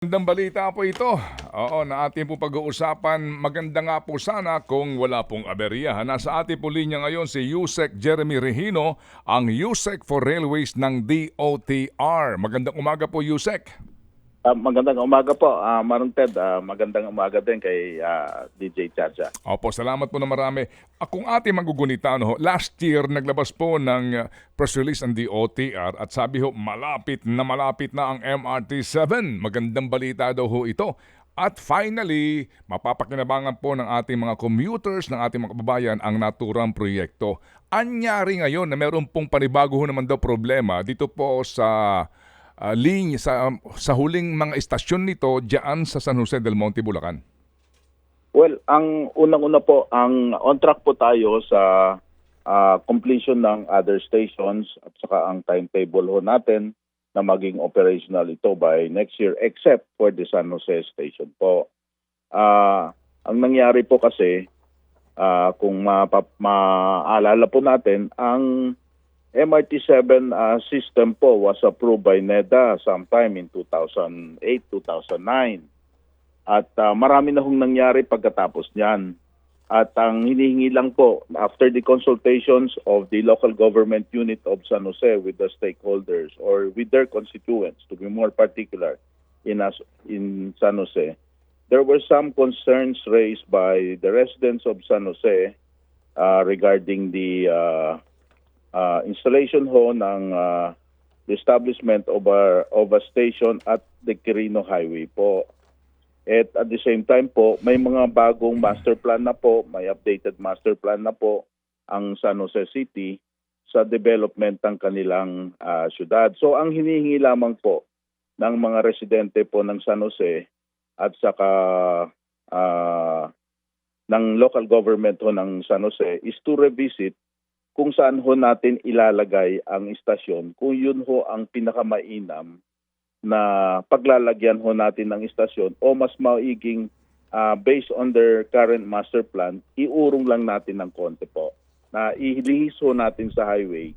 Magandang balita po ito. Oo, na ating po pag-uusapan. Maganda nga po sana kung wala pong aberya. Nasa ating po linya ngayon si Yusek Jeremy Regino, ang Yusek for Railways ng DOTR. Magandang umaga po, Yusek. Magandang umaga po, Manong Ted. Magandang umaga din kay DJ Chacha. Opo, salamat po na marami. Kung ating magugunita, last year naglabas po ng press release ang DOTR at sabi ho, malapit na ang MRT-7. Magandang balita daw ho ito. At finally, mapapakinabangan po ng ating mga commuters, ng ating mga kababayan ang naturang proyekto. Anyari ngayon na meron pong panibago ho naman daw problema dito po sa linya sa huling mga istasyon nito diyan sa San Jose del Monte, Bulacan. Well, ang unang-una po, ang on track po tayo sa completion ng other stations at saka ang timetable ho natin na maging operational ito by next year except for the San Jose station po. Ang nangyari po kasi, kung maalala po natin, ang MRT-7 system po was approved by NEDA sometime in 2008-2009. At marami na hong nangyari pagkatapos niyan. At ang hinihingi lang po, after the consultations of the local government unit of San Jose with the stakeholders or with their constituents, to be more particular, in San Jose, there were some concerns raised by the residents of San Jose regarding the installation ho ng the establishment of a station at the Quirino Highway po. At the same time po, may mga bagong master plan na po, may updated master plan na po ang San Jose City sa development ng kanilang syudad. So ang hinihingi lamang po ng mga residente po ng San Jose at saka ng local government ho ng San Jose is to revisit kung saan ho natin ilalagay ang istasyon, kung yun ho ang pinakamainam na paglalagyan ho natin ng istasyon o mas maiging based on their current master plan, iurong lang natin ng konti po na ilihis ho natin sa highway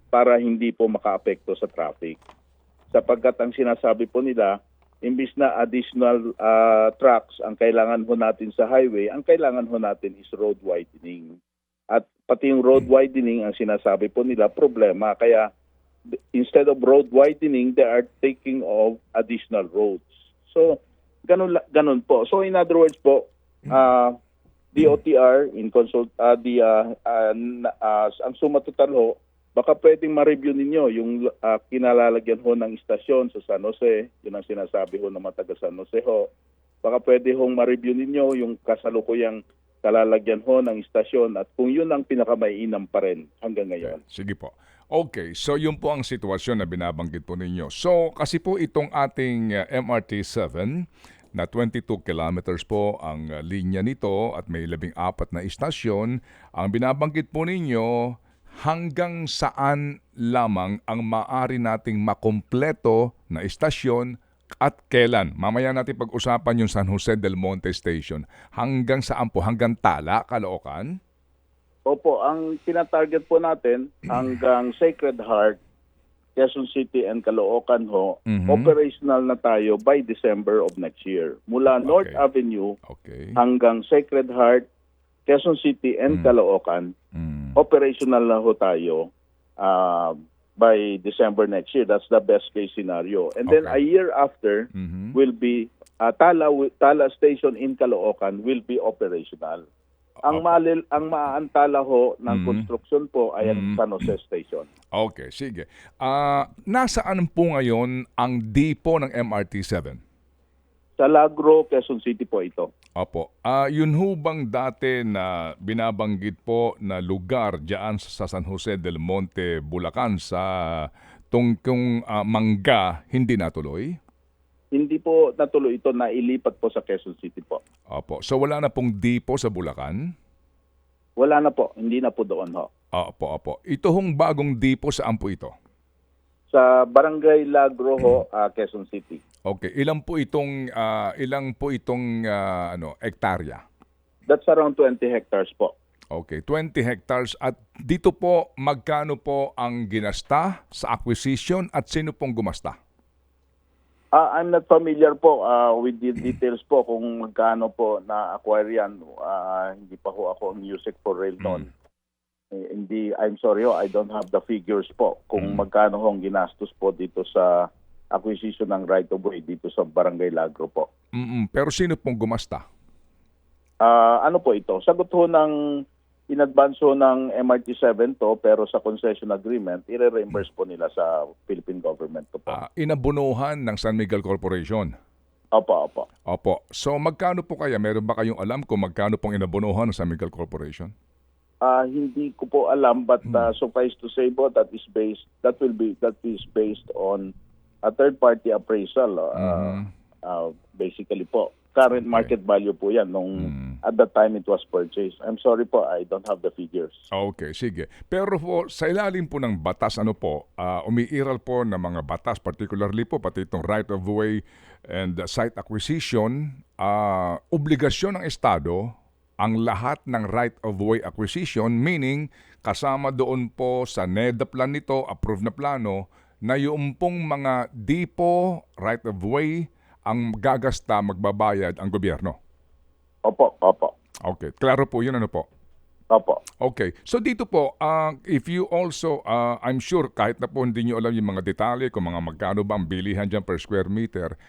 para hindi po makaapekto sa traffic. Sapagkat ang sinasabi po nila, imbis na additional trucks ang kailangan ho natin sa highway, ang kailangan ho natin is road widening. At pati yung road widening, ang sinasabi po nila, problema. Kaya instead of road widening, they are taking of additional roads. So, ganun po. So, in other words po, DOTR, in consult, ang suma total ho, baka pwedeng ma-review ninyo yung kinalalagyan ho ng istasyon sa San Jose, yun ang sinasabi ho ng mga taga San Jose ho. Baka pwede hong ma-review ninyo yung kasalukuyang kalalagyan ho ng istasyon at kung yun ang pinakamainam pa rin hanggang ngayon. Sige po. Okay, so yun po ang sitwasyon na binabanggit po ninyo. So kasi po itong ating MRT-7 na 22 kilometers po ang linya nito at may 14 na istasyon, ang binabanggit po ninyo hanggang saan lamang ang maaari nating makumpleto na istasyon at kailan? Mamaya natin pag-usapan yung San Jose del Monte Station. Hanggang saan po? Hanggang Tala, Caloocan? Opo, ang tinatarget po natin hanggang Sacred Heart, Quezon City and Caloocan ho, operational na tayo by December of next year. Mula North Avenue hanggang Sacred Heart, Quezon City and Caloocan, operational na ho tayo by December next year. That's the best case scenario. And then a year after will be Tala Station in Caloocan will be operational. Ang maaantala ho ng construction po ay ang San Jose Station. Okay, sige. Nasaan po ngayon ang depot ng MRT-7? Sa Lagro, Quezon City po ito. Opo. Yun ho bang dati na binabanggit po na lugar diyan sa San Jose del Monte, Bulacan sa tungkong Mangga hindi natuloy? Hindi po natuloy ito, na ilipat po sa Quezon City po. Opo. So wala na pong depot sa Bulacan? Wala na po, hindi na po doon ho. Opo. Ito hong bagong depot, saan po ito? Sa Barangay Lagro ho, Quezon City. Okay, ilang po itong hektarya? That's around 20 hectares po. Okay, 20 hectares. At dito po, magkano po ang ginasta sa acquisition at sino pong gumasta? I'm not familiar po with the details po kung magkano po na-acquire yan. Hindi pa ho ako ang music for rail noon. Hindi, I'm sorry ho, I don't have the figures po kung magkano ho ang ginastos po dito sa acquisition ng right of way dito sa Barangay Lagro po. Pero sino pong gumasta? Ano po ito? Sagot ho ng in advance ho ng MRT-7 to, pero sa concession agreement, i-reimburse po nila sa Philippine government po. Inabunuhan ng San Miguel Corporation. Opo, opo. Opo. So magkano po kaya? Meron ba kayong alam kung magkano pong inabunuhan ng San Miguel Corporation? Hindi ko po alam, but suffice to say po that is based on a third party appraisal. Basically po, current market value po yan nung at the time it was purchased. I'm sorry po, I don't have the figures. Okay, sige. Pero po, sa ilalim po ng batas, umiiral po ng mga batas, particularly po pati itong right of way and site acquisition, obligasyon ng Estado ang lahat ng right of way acquisition, meaning kasama doon po sa NEDA plan nito, approved na plano, na yung pong mga depo, right of way, ang gagasta, magbabayad ang gobyerno. Opo, opo. Okay, klaro po yun, ano po? Opo. Okay, so dito po, if you also, I'm sure kahit na po hindi nyo alam yung mga detalye, kung mga magkano ba ang bilihan dyan per square meter,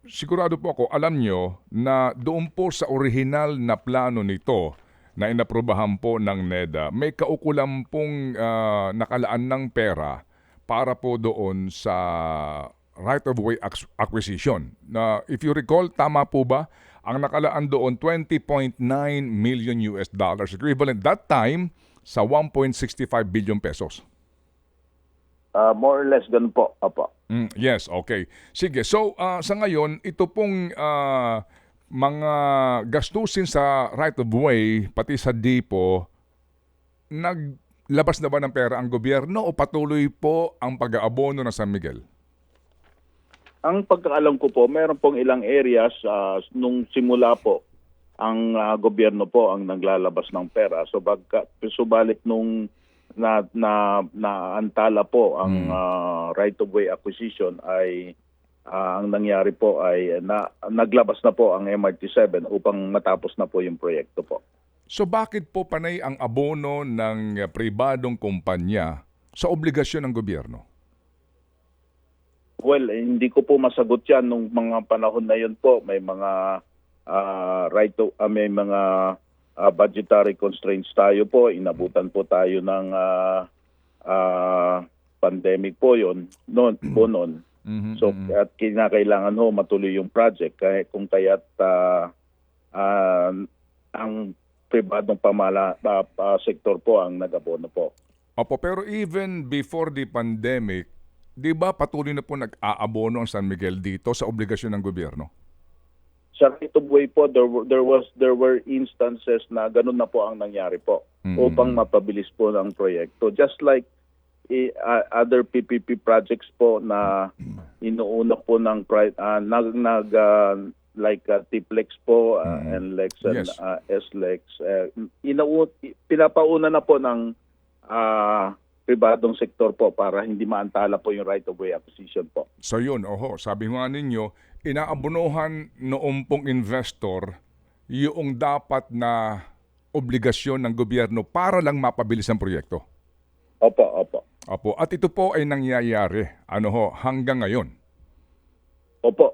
sigurado po ako, alam nyo na doon po sa original na plano nito, na inaprobahan po ng NEDA, may kaukulang pong nakalaan ng pera para po doon sa right of way acquisition. Na if you recall, tama po ba? Ang nakalaan doon 20.9 million US dollars, equivalent that time sa 1.65 billion pesos. More or less ganun po. Opo. Yes, okay. Sige, so sa ngayon, ito pong mga gastusin sa right of way, pati sa depo, naglabas na ba ng pera ang gobyerno o patuloy po ang pag-aabono ng San Miguel? Ang pagkaalam ko po, meron pong ilang areas nung simula po ang gobyerno po ang naglalabas ng pera. So subalit nung naantala po ang right of way acquisition ay ang nangyari po ay naglabas na po ang MRT-7 upang matapos na po yung proyekto po. So bakit po panay ang abono ng pribadong kumpanya sa obligasyon ng gobyerno? Well, hindi ko po masagot yan nung mga panahon na yun po. May mga may mga budgetary constraints tayo po. Inabutan po tayo ng pandemic po yun. Noon. So at kinakailangan ho matuloy yung project kung kaya't ang pribadong sektor po ang nag-abono po. Opo, pero even before the pandemic, di ba patuloy na po nag-aabono ang San Miguel dito sa obligasyon ng gobyerno? Sa right of way po, there were instances na ganun na po ang nangyari po upang mapabilis po ng proyekto. Just like other PPP projects po na inuuna po ng like TIPLEX po, NLEX and Yes. SLEX. Pinapauna na po ng pribadong sektor po para hindi maantala po yung right of way acquisition po. So yun, sabi nga ninyo, inaabonohan noong pong investor yung dapat na obligasyon ng gobyerno para lang mapabilis ang proyekto. Opo. At ito po ay nangyayari hanggang ngayon. Opo,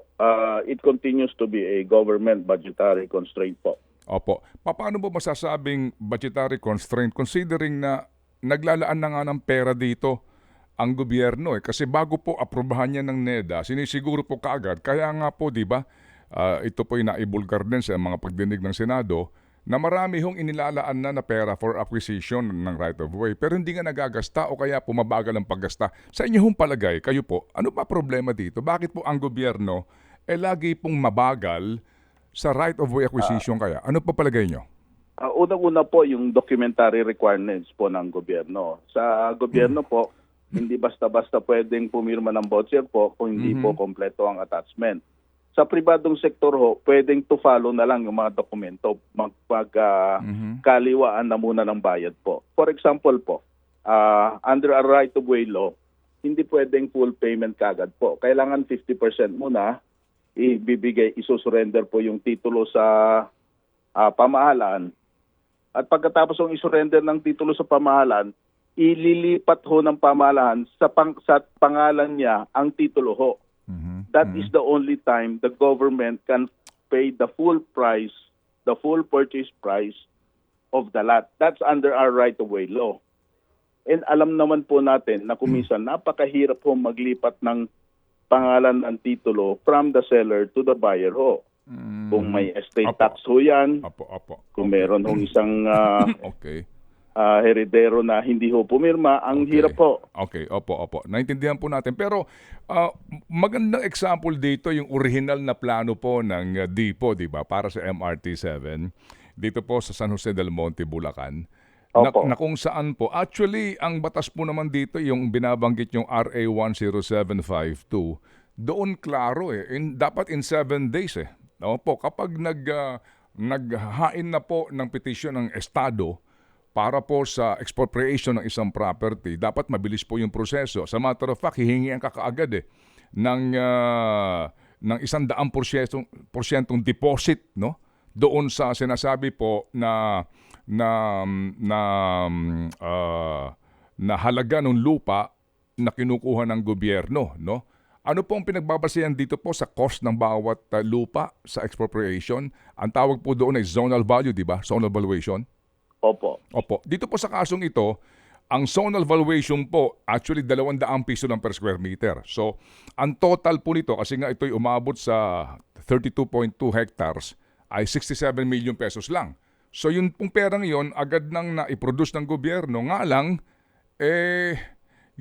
it continues to be a government budgetary constraint po. Opo. Paano mo masasabing budgetary constraint considering na naglalaan na nga ng pera dito ang gobyerno kasi bago po aprobahan niya ng NEDA, sinisiguro po kaagad. Kaya nga po, di ba, ito po yung naibulgar din sa mga pagdinig ng Senado na marami hong inilalaan na pera for acquisition ng right of way pero hindi nga nagagasta o kaya pumabagal ang paggasta. Sa inyo hong palagay, kayo po, ano ba problema dito? Bakit po ang gobyerno lagi pong mabagal sa right of way acquisition kaya? Ano pa palagay nyo? Unang-una po yung documentary requirements po ng gobyerno. Sa gobyerno po, hindi basta-basta pwedeng pumirma ng voucher po kung hindi po kompleto ang attachment. Sa pribadong sektor ho, pwedeng to follow na lang yung mga dokumento, kaliwaan na muna ng bayad po. For example po, under a right of way law, hindi pwedeng full payment kagad po. Kailangan 50% muna isusurrender po yung titulo sa pamahalaan. At pagkatapos ng isurrender ng titulo sa pamahalaan, ililipat ho ng pamahalaan sa pangalan niya ang titulo ho. That is the only time the government can pay the full price, the full purchase price of the lot. That's under our right-of-way law. And alam naman po natin na kuminsan napakahirap ho maglipat ng pangalan ng titulo from the seller to the buyer ho. Kung may estate tax ho yan, kung meron hong isang heredero na hindi ho pumirma, ang hirap po. Okay, opo. Naintindihan po natin. Pero magandang example dito yung original na plano po ng DIPO, di ba, para sa MRT-7 dito po sa San Jose del Monte, Bulacan. Na kung saan po, actually, ang batas po naman dito, yung binabanggit yung RA 10752, doon klaro dapat in 7 days Opo, kapag naghain na po ng petisyon ng Estado para po sa expropriation ng isang property, dapat mabilis po yung proseso. Sa matter of fact, hihingi ang kakaagad ng 100% deposit, no? Doon sa sinasabi po na halaga ng lupa na kinukuha ng gobyerno, no? Ano po ang pinagbabasehan dito po sa cost ng bawat lupa sa expropriation? Ang tawag po doon ay zonal value, di ba? Zonal valuation. Opo. Dito po sa kasong ito, ang zonal valuation po, actually 200 piso lang per square meter. So, ang total po nito, kasi nga ito'y umabot sa 32.2 hectares, ay 67 million pesos lang. So, yung pong perang yon agad nang na-produce ng gobyerno. Nga lang,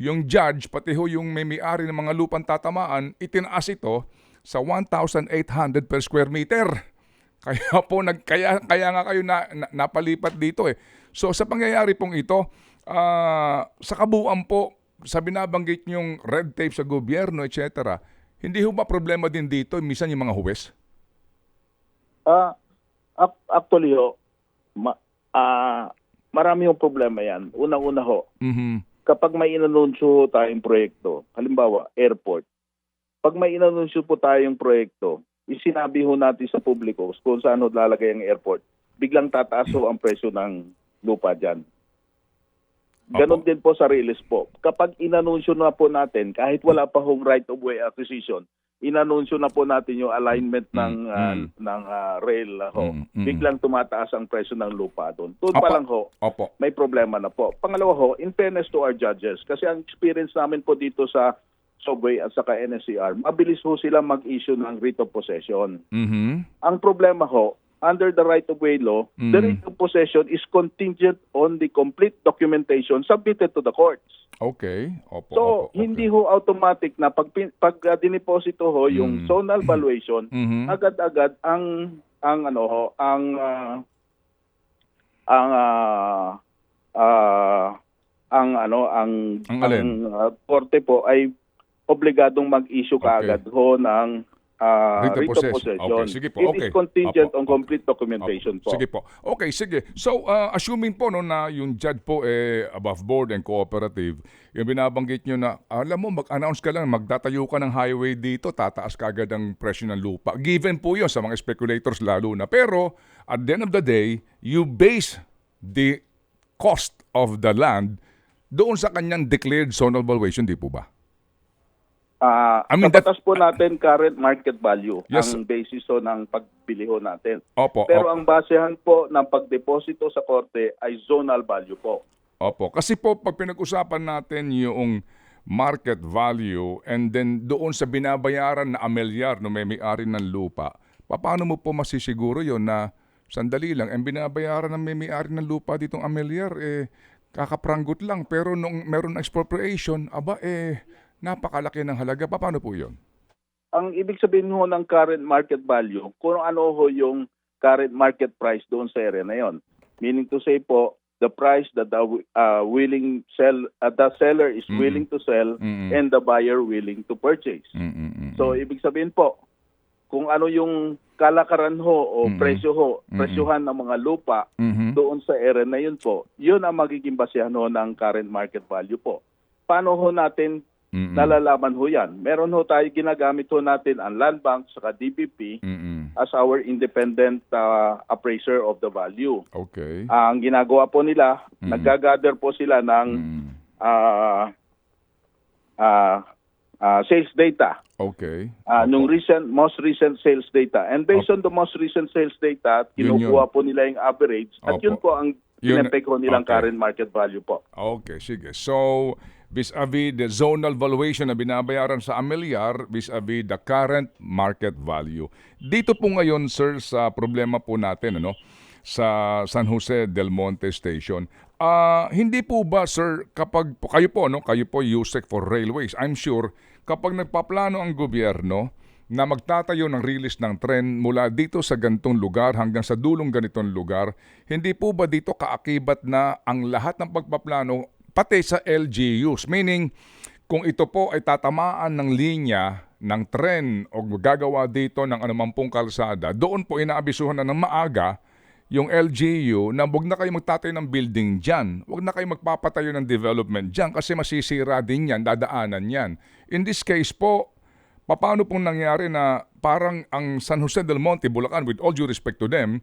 yung judge, pati ho yung may-ari ng mga lupang tatamaan, itinaas ito sa 1,800 per square meter. Kaya po, kaya nga kayo napalipat dito So sa pangyayari pong ito, sa kabuuan po, sa binabanggit yung red tape sa gobyerno, etc., hindi ho ba problema din dito, minsan yung mga huwes? Actually ho, marami yung problema yan. Unang-una ho, kapag may inanunsyo tayong proyekto, halimbawa, airport, pag may inanunsyo po tayong proyekto, isinabi ho natin sa publiko kung saan ho lalagay ang airport, biglang tataas ho ang presyo ng lupa dyan. Ganon din po sa real estate po. Kapag inanunsyo na po natin, kahit wala pa hong right-of-way acquisition, inanunsyo na po natin yung alignment ng rail ho. Biglang tumataas ang presyo ng lupa doon. Doon pa lang ho, may problema na po. Pangalawa ho, in fairness to our judges, kasi ang experience namin po dito sa Subway at saka NSCR, mabilis ho sila mag-issue ng writ of possession. Ang problema ho, under the right-of-way law, the writ of possession is contingent on the complete documentation submitted to the courts. Okay. Hindi ho automatic na pag dineposito ho yung zonal valuation, agad-agad ang korte po ay obligadong mag-issue kaagad ho ng writ of possession. Sige po, It is contingent on complete documentation po. Sige po. Okay, sige. So, assuming po na yung judge po above board and cooperative, yung binabanggit nyo na, alam mo, mag-announce ka lang, magtatayo ka ng highway dito, tataas ka agad ang presyo ng lupa. Given po yun sa mga speculators lalo na. Pero, at the end of the day, you base the cost of the land doon sa kanyang declared zonal valuation, di po ba? Sa batas po natin, current market value ang basis ho ng pagbili ho natin. Pero ang basehan po ng pagdeposito sa korte ay zonal value po. Kasi po pag pinag-usapan natin yung market value and then doon sa binabayaran na amilyar no may-ari ng lupa, paano mo po masisiguro yon na sandali lang, ang binabayaran ng may-ari ng lupa ditong amilyar, kakapranggot lang. Pero nung meron expropriation, napakalaki ng halaga. Paano po yun? Ang ibig sabihin ho ng current market value, kung ano ho yung current market price doon sa area na yon. Meaning to say po, the price that the seller is willing to sell and the buyer willing to purchase. So, ibig sabihin po, kung ano yung kalakaran ho o presyohan ng mga lupa doon sa area na yun po, yun ang magiging basehan ho ng current market value po. Paano ho natin Mm-mm. nalalaman ho yan. Meron ho tayo ginagamit ho natin ang Land Bank sa DBP Mm-mm. as our independent appraiser of the value. Okay. Ang ginagawa po nila, nagagather po sila ng Mm. ah, sales data. Okay. Nung most recent sales data. And based on the most recent sales data, Yun kinukuha po nila yung average. At Opo. yun po ang Yun- pinepek ko nilang okay. current market value po. Okay, sige. So, vis-a-vis the zonal valuation na binabayaran sa Amilyar, vis-a-vis the current market value. Dito po ngayon, sir, sa problema po natin, ano, sa San Jose del Monte Station. Hindi po ba, sir, kapag kayo po, no, kayo po USEC for Railways, I'm sure, kapag nagpaplano ang gobyerno na magtatayo ng release ng tren mula dito sa gantong lugar hanggang sa dulong ganitong lugar, hindi po ba dito kaakibat na ang lahat ng pagpaplano pati sa LGUs? Meaning, kung ito po ay tatamaan ng linya ng tren o gagawa dito ng anumampong kalsada, doon po inaabisuhan na ng maaga yung LGU na huwag na kayo magtatayo ng building dyan. Huwag na kayo magpapatayo ng development dyan kasi masisira din yan, dadaanan yan. In this case po, paano pong nangyari na parang ang San Jose del Monte, Bulacan, with all due respect to them,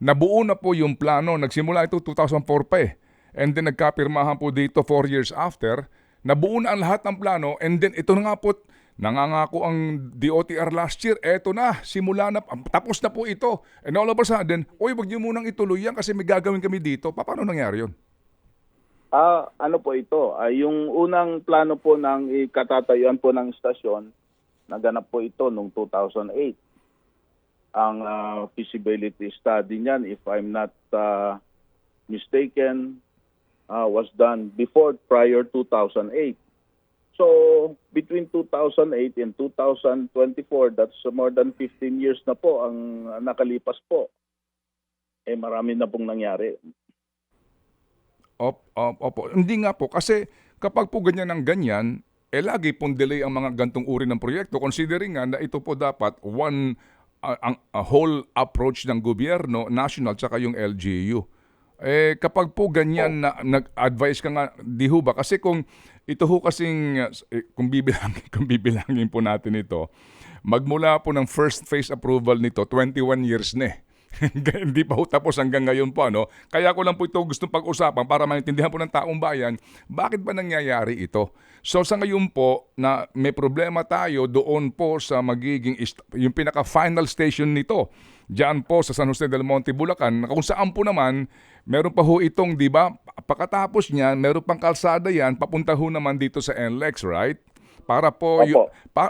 nabuo na po yung plano. Nagsimula ito 2004 pa eh. And then nagkapirmahan po dito 4 years after. Nabuo na ang lahat ng plano. And then ito na nga po, nangangako ang DOTR last year, eto na, simula na, tapos na po ito. And all of a sudden, huwag niyo munang ituloy yan kasi may gagawin kami dito. Paano nangyari yun? Ano po ito? Yung unang plano po ng katatayuan po ng istasyon, naganap po ito noong 2008. Ang feasibility study niyan, if I'm not mistaken, was done prior 2008. So, between 2008 and 2024, that's more than 15 years na po ang nakalipas po. Marami na pong nangyari. Opo. Hindi nga po. Kasi kapag po ganyan ng ganyan, lagi pong delay ang mga gantong uri ng proyekto. Considering nga na ito po dapat a whole approach ng gobyerno, national, tsaka yung LGU. Kapag po ganyan na nag-advise ka nga, di ho ba? Kasi kung ito ho kasing, kung bibilangin po natin ito, magmula po ng first phase approval nito, 21 years na eh. Hindi pa ho tapos hanggang ngayon po, ano? Kaya ko lang po ito gustong pag-usapan para maintindihan po ng taong bayan, bakit ba nangyayari ito? So sa ngayon po, na may problema tayo doon po sa magiging, yung pinaka-final station nito, diyan po sa San Jose del Monte, Bulacan, kung saan po naman, meron pa ho itong, di ba, pagkatapos niyan, meron pang kalsada yan, papunta ho naman dito sa NLEX, right? Para po,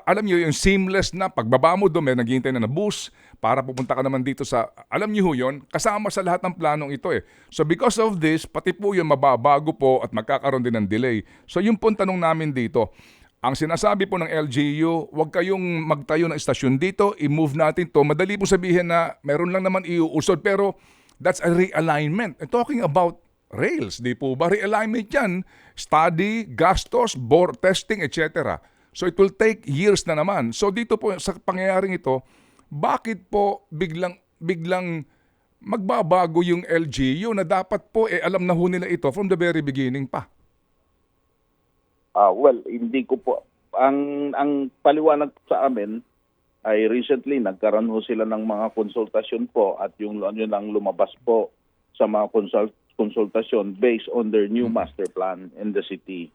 alam niyo yung seamless na pagbaba mo doon, may naghihintay na bus para pupunta ka naman dito sa, alam niyo yun, kasama sa lahat ng planong ito eh. So because of this, pati po yun mababago po at magkakaroon din ng delay. So yung po tanong namin dito, ang sinasabi po ng LGU, huwag kayong magtayo ng istasyon dito, i-move natin to. Madali po sabihin na meron lang naman iuusod, pero that's a realignment. And talking about rails, di po ba? Realignment yan. Study, gastos, board testing, etc. So it will take years na naman. So dito po sa pangyayaring ito, bakit po biglang magbabago yung LGU na dapat po alam na ho nila ito from the very beginning pa? Well, hindi ko po. Ang paliwanag sa amin ay recently nagkaroon ho sila ng mga konsultasyon po at yun ang lumabas po sa mga konsultasyon based on their new master plan in the city.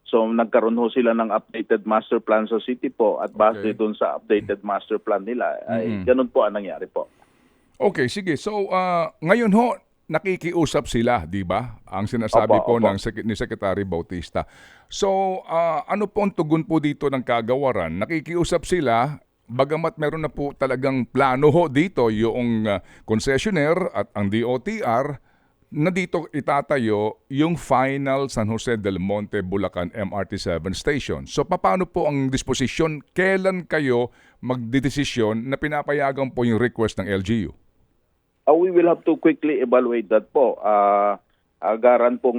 So nagkaroon ho sila ng updated master plan sa city po at base doon sa updated master plan nila ay ganun po ang nangyari po. Okay, sige. So ngayon ho, nakikiusap sila, di ba? Ang sinasabi po ni Secretary Bautista. So, ano po ang tugon po dito ng kagawaran? Nakikiusap sila, bagamat meron na po talagang plano ho dito yung concessionaire at ang DOTR na dito itatayo yung final San Jose del Monte, Bulacan MRT-7 station. So, paano po ang disposisyon? Kailan kayo magdedesisyon na pinapayagan po yung request ng LGU? We will have to quickly evaluate that po. Agaran po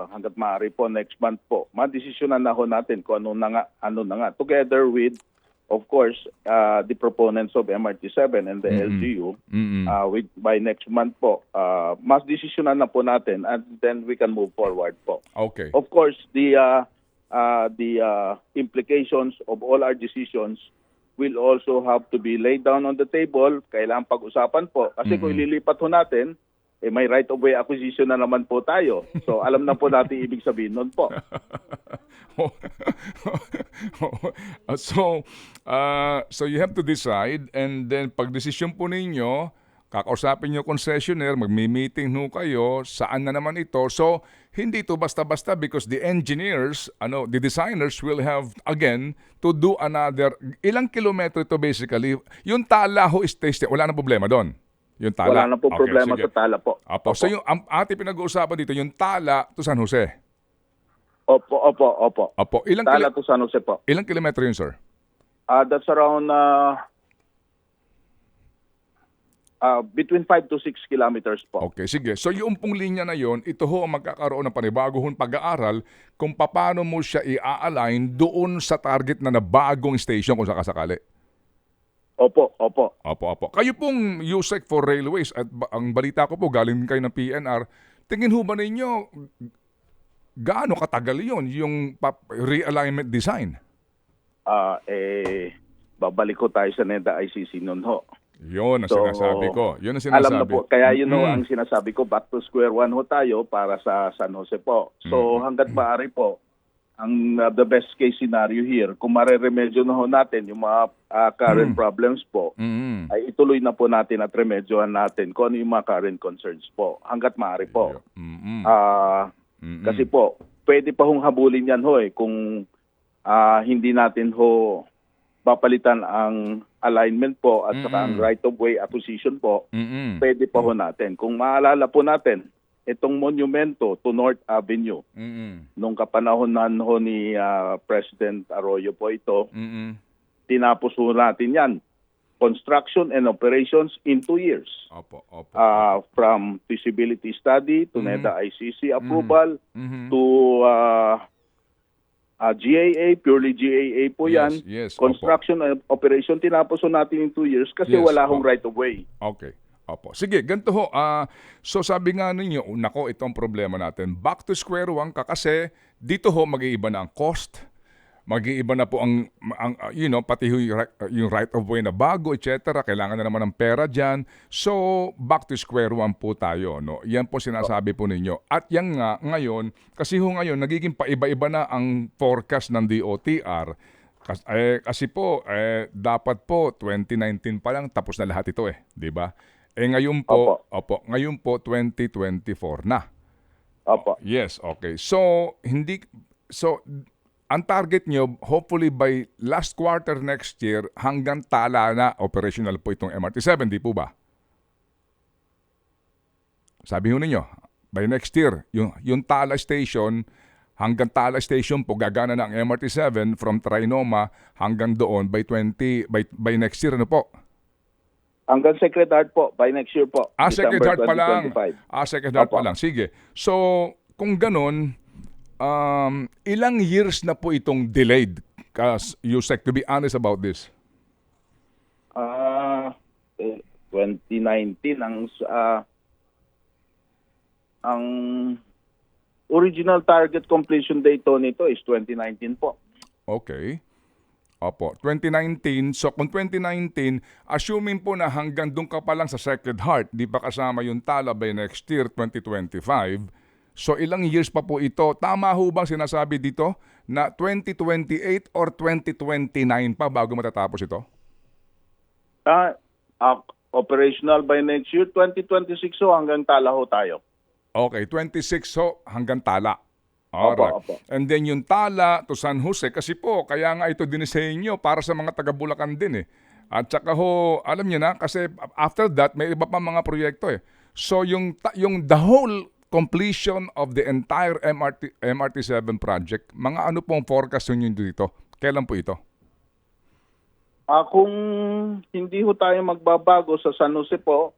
hangga't maaari po next month po. Madesisyonan na ho natin kung ano na nga together with of course, the proponents of MRT7 and the LGU, by next month po, mas desisyonan na po natin and then we can move forward po. Okay. Of course, the implications of all our decisions will also have to be laid down on the table. Kailangan pag-usapan po. Kasi kung ililipat ho natin, may right-of-way acquisition na naman po tayo. So alam na po natin ibig sabihin nun po. So you have to decide, and then pag desisyon po ninyo, kakausapin nyo concessionaire, magmi-meeting ho kayo, saan na naman ito. So hindi ito basta-basta because the engineers, the designers will have again to do another, ilang kilometro ito basically. Yung Tala ho is tested, wala na problema doon. Yung Tala. Wala na po problema sige. sa Tala po. Opo. So yung ating pinag-uusapan dito, yung Tala to San Jose. Opo. Ilang Tala to San Jose po. Ilang kilometro yun, sir? That's around between 5 to 6 kilometers po. Okay, sige. So yung pong linya na yon, ito ho ang magkakaroon ng panibagong pag-aaral kung paano mo siya i-align doon sa target na bagong station kung sakasakali. Opo. Kayo pong USEC for Railways at ang balita ko po galing din kayo ng PNR, tingin ho ba ninyo gaano katagal yon yung realignment design? Babalik ko tayo sa NEDA ICC noon ho. Yun ang sinasabi ko. Alam na po, kaya yun ho ang sinasabi ko, back to square one ho tayo para sa San Jose po. So hanggat maaari po, ang the best case scenario here, kung mareremedyo na ho natin yung mga current problems po, ay ituloy na po natin at remedyohan natin kung ano yung mga current concerns po. Hanggat maaari po. Kasi po, pwede pa hong habulin yan ho kung hindi natin ho papalitan ang alignment po at saka ang right-of-way acquisition po, pwede pa ho natin. Kung maalala po natin, itong monumento to North Avenue, nung kapanahonan ho ni President Arroyo po ito, tinapos ho natin yan. Construction and operations in 2 years. From feasibility study to NEDA ICC approval to GAA, purely GAA po yan. Yes, Construction and operation, tinapos ho natin in 2 years kasi wala hong right-of-way. Okay. Opo. Sige, ganito ho. So sabi nga ninyo, nako, itong problema natin. Back to square one ka kasi dito ho mag-iiba na ang cost. Mag-iiba na po ang pati yung right of way na bago, etc. Kailangan na naman ng pera dyan. So, back to square one po tayo. No? Yan po sinasabi po ninyo. At yan nga, ngayon, kasi ngayon, nagiging paiba-iba na ang forecast ng DOTR. Kasi po, dapat po, 2019 pa lang, tapos na lahat ito di ba? Ngayon po, ngayon po, 2024 na. Opo. Yes, okay. So, ang target nyo, hopefully by last quarter next year, hanggang Tala na operational po itong MRT7, di po ba? Sabi ho ninyo, by next year, yung Tala Station, hanggang Tala Station po, gagana na ang MRT7 from Trinoma hanggang doon by next year, ano po? Hanggang Sacred Heart po, by next year po. Sacred Heart pa lang. 2025. Sacred Heart pa lang. Sige. So, kung ganun, ilang years na po itong delayed, USEC, to be honest about this? 2019 ang original target completion date nito is 2019 po. Okay. Opo, 2019. So kung 2019, assuming po na hanggang doon ka pa lang sa Sacred Heart, di pa kasama yung Tala by next year, 2025, so ilang years pa po ito? Tama ho bang sinasabi dito na 2028 or 2029 pa bago matatapos ito? Operational by next year, 2026 ho hanggang Tala ho tayo. Okay, 26 ho hanggang Tala. Alright. Opo. And then yung Tala to San Jose, kasi po, kaya nga ito dinisenyo para sa mga taga-Bulacan din At saka ho, alam niyo na, kasi after that, may iba pa mga proyekto So yung the whole completion of the entire MRT7 project, mga ano pong forecast nyo dito? Kailan po ito? Kung hindi ho tayo magbabago sa San Jose po,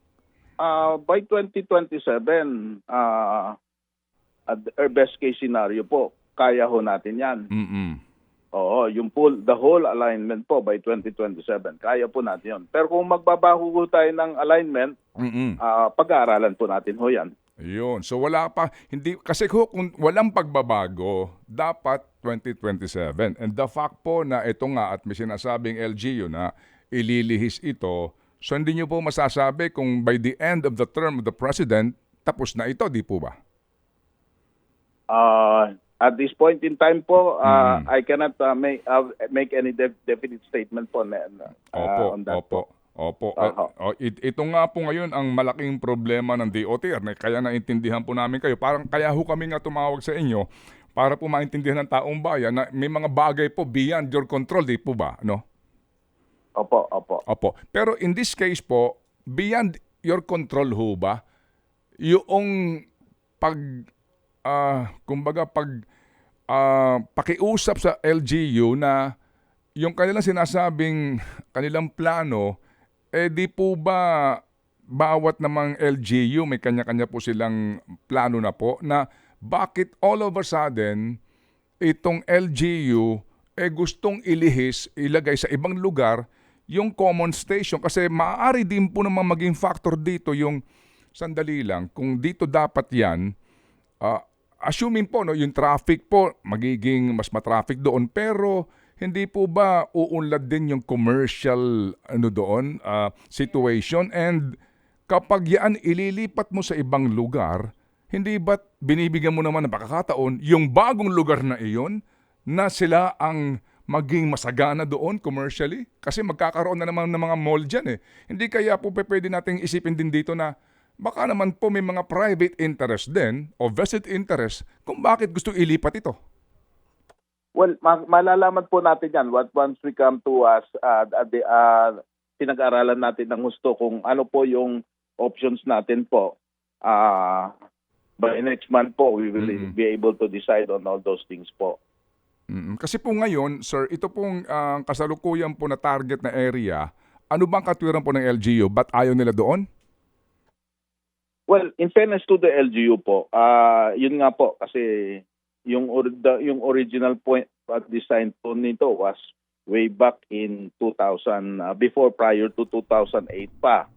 by 2027, best case scenario po, kaya ho natin yan. Oo, the whole alignment po by 2027. Kaya po natin yun. Pero kung magbabago po tayo ng alignment, Mm-mm. pag-aaralan po natin ho yan. Yun. So wala pa, hindi, kasi kung walang pagbabago, dapat 2027. And the fact po na ito nga at may sinasabing LGU na ililihis ito, so hindi nyo po masasabi kung by the end of the term of the President, tapos na ito, di po ba? At this point in time po, I cannot make any definite statement po Opo, on that opo. po. Opo. Oo. Ito nga po ngayon ang malaking problema ng DOTR. Kaya naintindihan po namin kayo. Parang kaya ho kami nga tumawag sa inyo para po maintindihan ng taong bayan na may mga bagay po beyond your control, di po ba? No? Opo, opo. Opo. Pero in this case po, beyond your control ho ba, yung pakiusap sa LGU na yung kanilang sinasabing kanilang plano, di po ba bawat namang LGU may kanya-kanya po silang plano na po na bakit all of a sudden itong LGU gustong ilagay sa ibang lugar yung common station kasi maaari din po naman maging factor dito yung sandali lang kung dito dapat yan assuming po no yung traffic po magiging mas matraffic doon pero hindi po ba uunlad din yung commercial situation and kapag yan ililipat mo sa ibang lugar, hindi ba't binibigyan mo naman ng pagkakataon yung bagong lugar na iyon na sila ang maging masagana doon commercially? Kasi magkakaroon na naman ng mga mall dyan eh. Hindi kaya po pwede nating isipin din dito na baka naman po may mga private interest din o vested interest kung bakit gusto ilipat ito. Well, malalaman po natin yan once we come to us, pinag-aralan natin ng gusto kung ano po yung options natin po. By next month po, we will be able to decide on all those things po. Kasi po ngayon, sir, ito pong kasalukuyan po na target na area, ano bang katwiran po ng LGU? Ba't ayaw nila doon? Well, in fairness to the LGU po, yun nga po, kasi yung original point at design po nito was way back in 2000 prior to 2008 pa.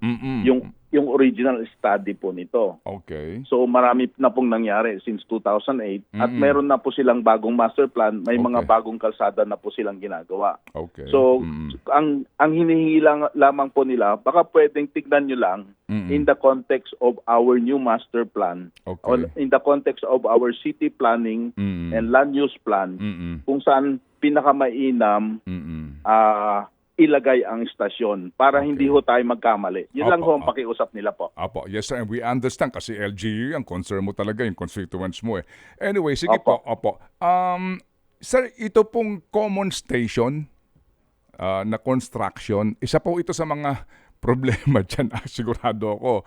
Yung original study po nito. Okay. So marami na pong nangyari since 2008 at meron na po silang bagong master plan, may mga bagong kalsada na po silang ginagawa. Okay. So ang hinihilang lamang po nila, baka pwedeng tignan nyo lang in the context of our new master plan, or in the context of our city planning and land use plan, kung saan pinakamainam ilagay ang istasyon para hindi ho tayo magkamali. Yun lang ho ang pakiusap nila po. Apo, yes sir, and we understand kasi LGU ang concern mo talaga, yung constituents mo eh. Anyway, sige po. Opo. Sir, ito pong common station na construction, isa po ito sa mga problema dyan. Sigurado ako.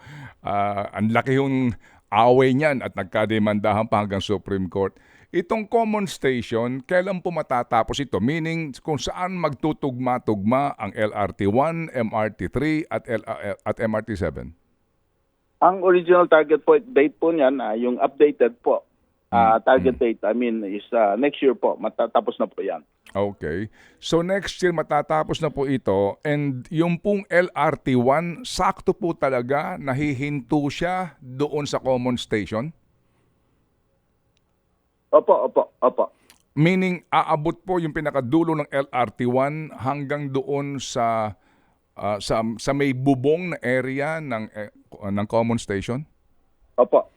Ang laki yung away niyan at nagkademandahan pa hanggang Supreme Court. Itong common station, kailan po matatapos ito? Meaning kung saan magtutugma-tugma ang LRT1, MRT3 at MRT7? Ang original target po, date po niyan, yung updated po, target date, is next year po, matatapos na po yan. Okay. So next year matatapos na po ito and yung pong LRT1, sakto po talaga nahihinto siya doon sa common station? Opo. Meaning, aabot po yung pinakadulo ng LRT1 hanggang doon sa may bubong na area ng common station? Opo.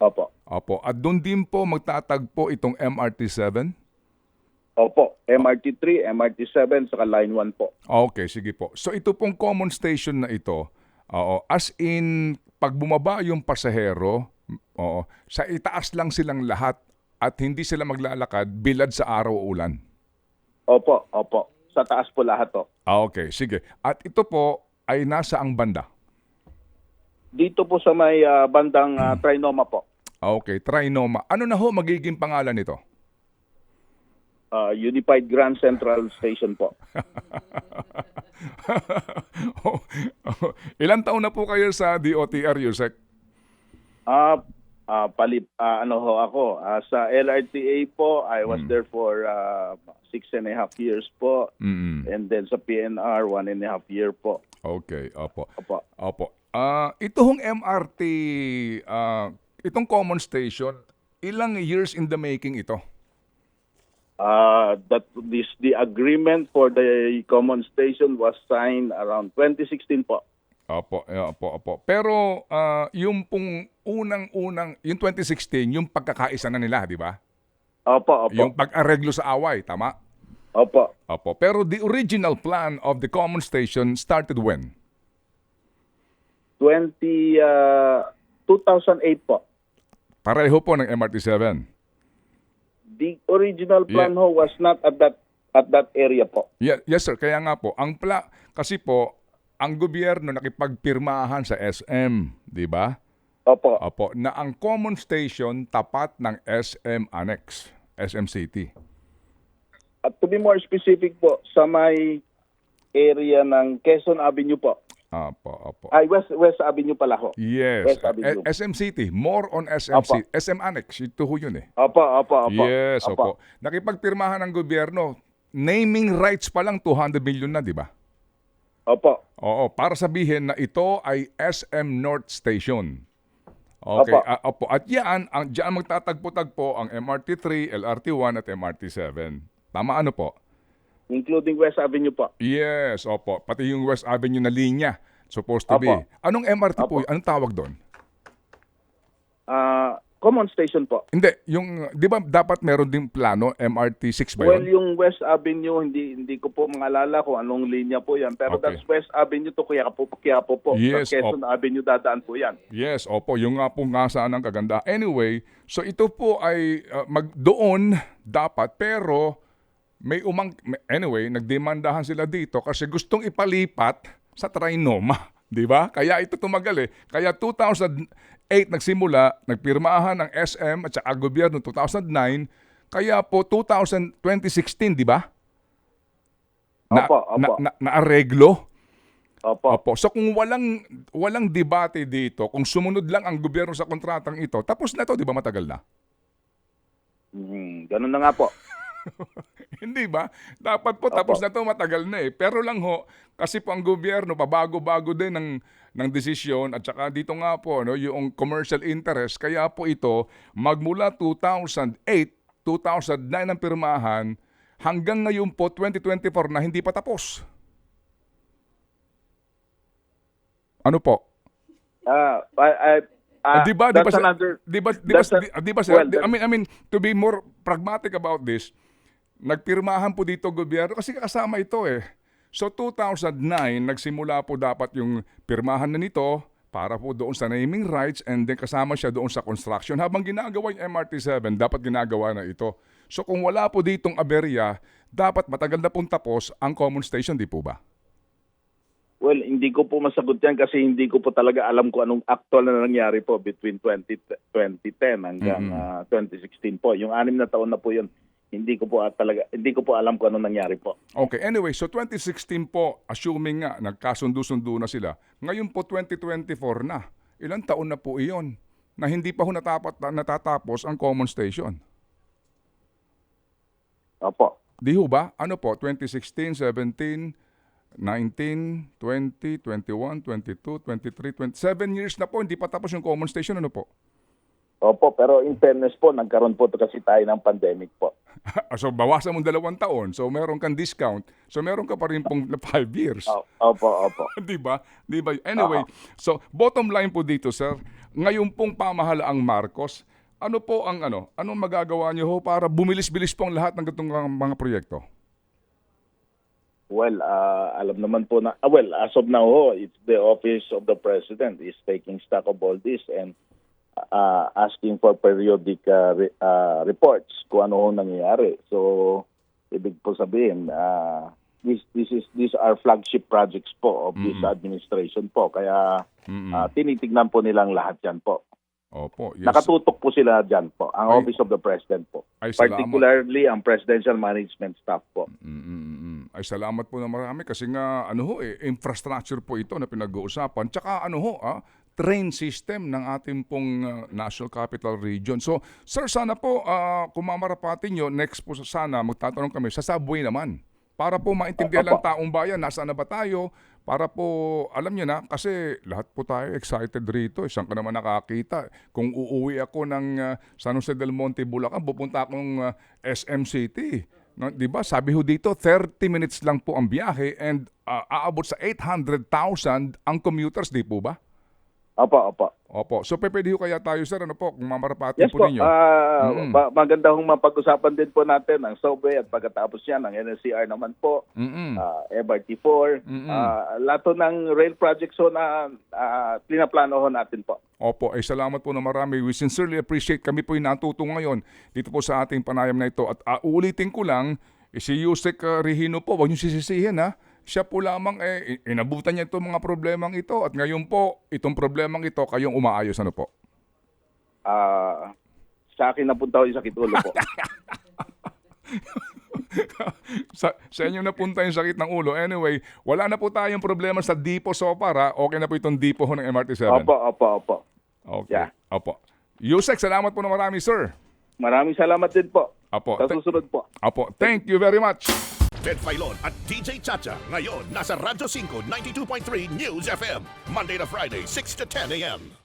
At doon din po magtatagpo itong MRT7? Opo, MRT3, MRT7, saka Line 1 po. Okay, sige po. So ito pong common station na ito, as in, pag bumaba yung pasahero, sa itaas lang silang lahat at hindi sila maglalakad bilad sa araw o ulan? Opo. Sa taas po lahat to. Okay, sige. At ito po ay nasa ang banda? Dito po sa may bandang Trinoma po. Okay, Trinoma. Ano na ho magiging pangalan nito? Unified Grand Central Station po. Ilan taon na po kayo sa DOTR, Yusek? ano ho ako, sa LRTA po, I was there for 6.5 years po. Mm-mm. And then sa PNR, 1.5 year po. Okay, opo. Opo. Opo. Ito hong MRT, itong common station, ilang years in the making ito? The agreement for the common station was signed around 2016 po. Opo, opo. Pero yung pong unang-unang, yung 2016, yung pagkakaisa na nila, di ba? Opo. Yung pag-areglo sa away, tama? Opo. Opo. Pero the original plan of the common station started when? 2008 po. Pareho po ng MRT-7. The original plan ho was not at that area po. Yes sir, kaya nga po, kasi po, ang gobyerno nakipagpirmahan sa SM, di ba? Opo. Opo, na ang common station tapat ng SM Annex, SM City. At to be more specific po, sa may area ng Quezon Avenue po. Opo. Ay, West Avenue pala ho. Yes, West Avenue. SM City, more on SM City. SM Annex, ito ho yun eh. Opo. Yes, opo. Nakipagpirmahan ng gobyerno, naming rights pa lang 200 million na, di ba? Opo. Oo, para sabihin na ito ay SM North Station. Okay, opo. At diyan magtatagpo-tagpo ang MRT3, LRT1 at MRT7. Tama ano po? Including West Avenue po. Yes, opo. Pati yung West Avenue na linya, supposed to be. Opo. Anong MRT po? Anong tawag doon? Common station po. Hindi, yung, di ba dapat meron ding plano, MRT6 ba Well, yun? yung West Avenue, hindi ko po maalala kung anong linya po yan. Pero Okay. that's West Avenue to Quiapo po. Yes, Sa Quezon Avenue dadaan po yan. Yes, opo. Yung nga po nga saan ang kaganda. Anyway, so ito po ay doon dapat, pero anyway, nagdemandahan sila dito kasi gustong ipalipat sa Trinoma. Di ba? Kaya ito tumagal eh. Kaya 2008 nagsimula, nagpirmahan ng SM at saka gobyerno 2009. Kaya po 2016, di ba? Opo. Naareglo. Opo. So kung walang debate dito, kung sumunod lang ang gobyerno sa kontratang ito, tapos na to, di ba matagal na? Ganun na nga po. Hindi ba? Dapat po tapos na to, matagal na eh. Pero lang ho, kasi po ang gobyerno pabago-bago din ng desisyon at saka dito nga po yung commercial interest, kaya po ito magmula 2008, 2009 ang pirmahan hanggang ngayon po 2024 na hindi pa tapos. Ano po? I mean, to be more pragmatic about this, nagpirmahan po dito gobyerno kasi kasama ito eh. So 2009, nagsimula po dapat yung pirmahan na nito para po doon sa naming rights and then kasama siya doon sa construction. Habang ginagawa yung MRT7, dapat ginagawa na ito. So kung wala po ditong aberya, dapat matagal na pong tapos ang common station, di po ba? Well, hindi ko po masagot yan kasi hindi ko po talaga alam kung anong actual na nangyari po between 2010 hanggang 2016 po. Yung 6 na taon na po yun. Hindi ko po alam kung anong nangyari po. Okay, anyway, so 2016 po, assuming nga nagkasundo-sundo na sila. Ngayon po 2024 na. Ilang taon na po iyon na hindi pa ho natatapos ang common station. Opo. Di ho ba? Ano po? 2016, 17, 19, 20, 21, 22, 23, 27 years na po, hindi pa tapos yung common station. Ano po? Opo, pero in fairness po, nagkaroon po kasi tayo ng pandemic po. So, bawasan mo 2 taon. So, meron kang discount. So, meron ka pa rin pong 5 years. Opo. Di ba? Anyway, so, bottom line po dito, sir, ngayon pong pamahalaang Marcos, anong magagawa niyo ho para bumilis-bilis po ang lahat ng ganitong mga proyekto? Well, alam naman po na, as of now, it's the Office of the President is taking stock of all this and asking for periodic reports kung ano nangyayari. So, ibig po sabihin, these are flagship projects po of this administration po. Kaya tinitignan po nilang lahat yan po. Opo, yes. Nakatutok po sila dyan po, ang Office of the President po. Particularly ang Presidential Management Staff po. Ay salamat po na marami kasi nga infrastructure po ito na pinag-uusapan. Tsaka train system ng ating pong National Capital Region. So, sir, sana po kung mamarapatin nyo, next po sana magtatanong kami sa subway naman. Para po maintindihan ng taong bayan, nasaan na ba tayo? Para po, alam nyo na, kasi lahat po tayo excited rito. Saan ka naman nakakita? Kung uuwi ako ng San Jose del Monte, Bulacan, pupunta akong SM City. No, 'di ba? Sabi ho dito 30 minutes lang po ang biyahe and aabot sa 800,000 ang commuters, di po ba? Opo. So pwede ho kaya tayo, sir, ano po, kung mamarapatin Yes po po, ninyo. maganda hong mapag-usapan din po natin ang subway at pagkatapos yan, ang NCR naman po, MRT4, lahat po ng rail projects ho na pinaplano ho natin po. Opo, salamat po na marami. We sincerely appreciate. Kami po yung natuto ngayon dito po sa ating panayam na ito. At uulitin ko lang, si Yusek Regino po, huwag niyo sisisihin ha. Siya po lamang inabutan niya itong mga problemang ito at ngayon po, itong problemang ito, kayong umaayos, ano po? Sa akin napunta ho yung sakit ulo po. sa inyo napunta yung sakit ng ulo. Anyway, wala na po tayong problema sa Dipo so far. Okay na po itong Dipo ho ng MRT7. Opo. Okay. Yeah. Opo. Yusek, salamat po na marami, sir. Maraming salamat din po. Opo. Sa susunod po. Opo. Thank you very much. Ted Filon at DJ Chacha. Ngayon, nasa Radyo 5, 92.3 News FM. Monday to Friday, 6 to 10 a.m.